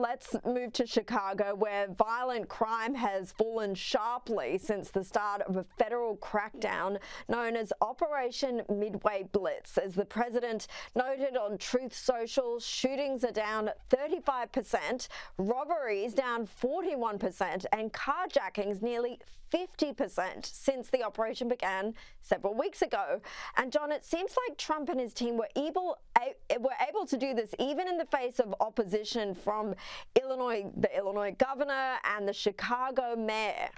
Let's move to Chicago, where violent crime has fallen sharply since the start of a federal crackdown known as Operation Midway Blitz. As the president noted on Truth Social, shootings are down 35%, robberies down 41%, and carjackings nearly 50% since the operation began several weeks ago. And John, it seems like Trump and his team were able to do this even in the face of opposition from the Illinois governor and the Chicago mayor.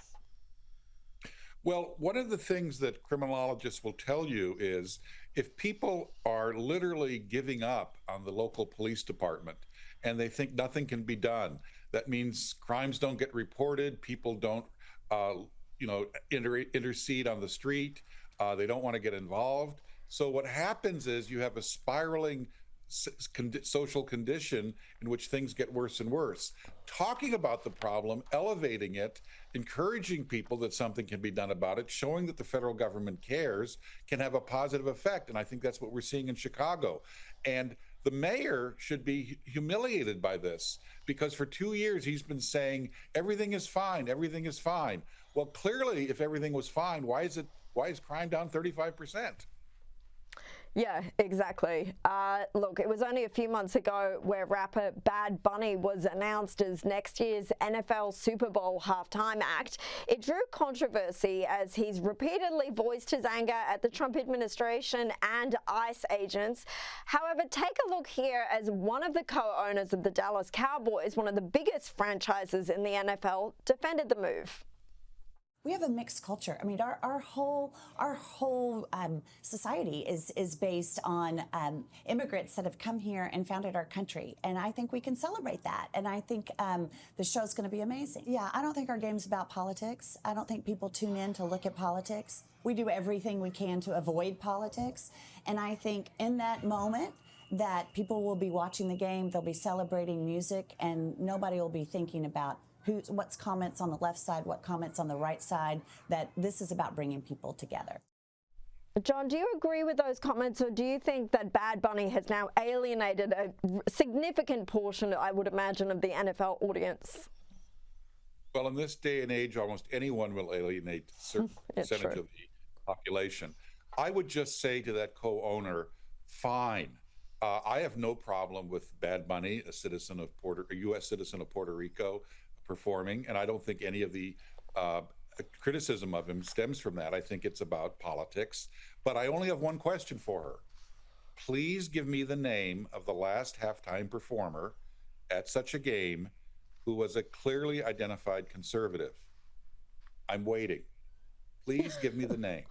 Well, one of the things that criminologists will tell you is if people are literally giving up on the local police department and they think nothing can be done, that means crimes don't get reported, people don't intercede on the street, they don't want to get involved. So what happens is you have a spiraling social condition in which things get worse and worse. Talking about the problem, elevating it, encouraging people that something can be done about it, showing that the federal government cares, can have a positive effect. And I think that's what we're seeing in Chicago. And the mayor should be humiliated by this, because for 2 years he's been saying everything is fine, everything is fine. Well, clearly, if everything was fine, why is crime down 35%? Yeah, exactly. Look, it was only a few months ago where rapper Bad Bunny was announced as next year's NFL Super Bowl halftime act. It drew controversy as he's repeatedly voiced his anger at the Trump administration and ICE agents. However, take a look here as one of the co-owners of the Dallas Cowboys, one of the biggest franchises in the NFL, defended the move. We have a mixed culture. I mean, our whole society is based on immigrants that have come here and founded our country, and I think we can celebrate that. And I think the show's going to be amazing. Yeah, I don't think our game's about politics. I don't think people tune in to look at politics. We do everything we can to avoid politics, and I think in that moment that people will be watching the game, they'll be celebrating music, and nobody will be thinking about what's comments on the left side, what comments on the right side, that this is about bringing people together. John, do you agree with those comments, or do you think that Bad Bunny has now alienated a significant portion, I would imagine, of the NFL audience? Well, in this day and age, almost anyone will alienate a certain percentage of the population. I would just say to that co-owner, fine. I have no problem with Bad Bunny, a U.S. citizen of Puerto Rico, performing, and I don't think any of the criticism of him stems from that. I think it's about politics. But I only have one question for her. Please give me the name of the last halftime performer at such a game who was a clearly identified conservative. I'm waiting. Please give me the name.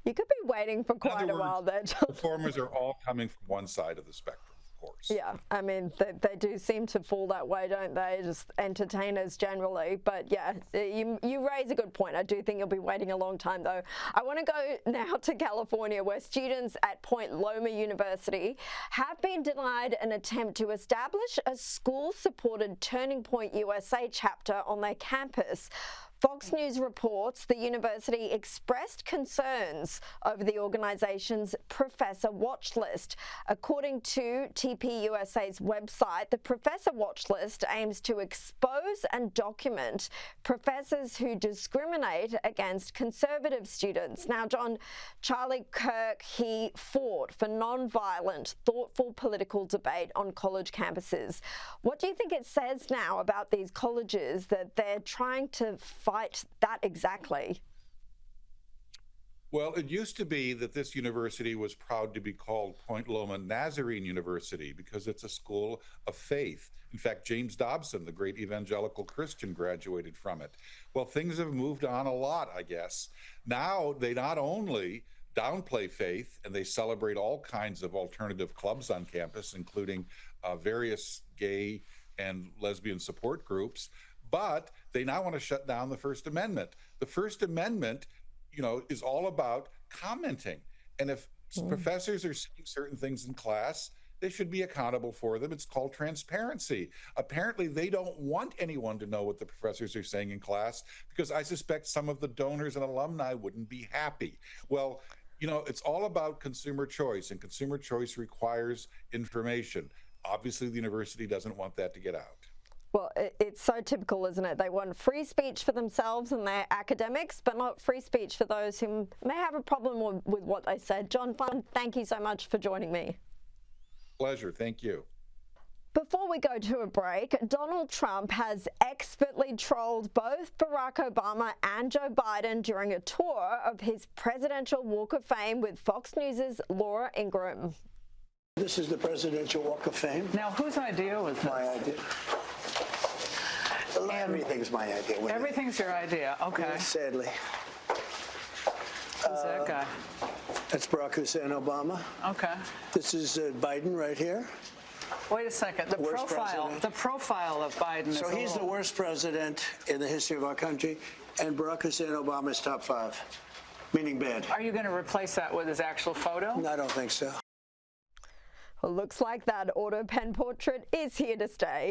You could be waiting for quite a while there, John. Performers are all coming from one side of the spectrum. Course. Yeah, I mean, they do seem to fall that way, don't they? Just entertainers generally. But yeah, you raise a good point. I do think you'll be waiting a long time, though. I want to go now to California, where students at Point Loma University have been denied an attempt to establish a school-supported Turning Point USA chapter on their campus. Fox News reports the university expressed concerns over the organization's professor watch list. According to TPUSA's website, the professor watch list aims to expose and document professors who discriminate against conservative students. Now, John, Charlie Kirk, he fought for nonviolent, thoughtful political debate on college campuses. What do you think it says now about these colleges that they're trying to fight that exactly? Well, it used to be that this university was proud to be called Point Loma Nazarene University because it's a school of faith. In fact, James Dobson, the great evangelical Christian, graduated from it. Well, things have moved on a lot, I guess. Now they not only downplay faith, and they celebrate all kinds of alternative clubs on campus, including various gay and lesbian support groups, but they now want to shut down the First Amendment. The First Amendment, is all about commenting. And if professors are saying certain things in class, they should be accountable for them. It's called transparency. Apparently, they don't want anyone to know what the professors are saying in class because I suspect some of the donors and alumni wouldn't be happy. Well, it's all about consumer choice, and consumer choice requires information. Obviously, the university doesn't want that to get out. Well, it's so typical, isn't it? They want free speech for themselves and their academics, but not free speech for those who may have a problem with what they said. John Fund, thank you so much for joining me. Pleasure. Thank you. Before we go to a break, Donald Trump has expertly trolled both Barack Obama and Joe Biden during a tour of his Presidential Walk of Fame with Fox News' Laura Ingraham. This is the Presidential Walk of Fame. Now, whose idea was this? My idea. Everything's my idea. Everything's your idea. Okay. Sadly. Who's that guy? That's Barack Hussein Obama. Okay. This is Biden right here. Wait a second. The Worst profile. president. The profile of Biden is. So he's the worst president in the history of our country, and Barack Hussein Obama is top 5, meaning bad. Are you going to replace that with his actual photo? No, I don't think so. Well, looks like that auto pen portrait is here to stay.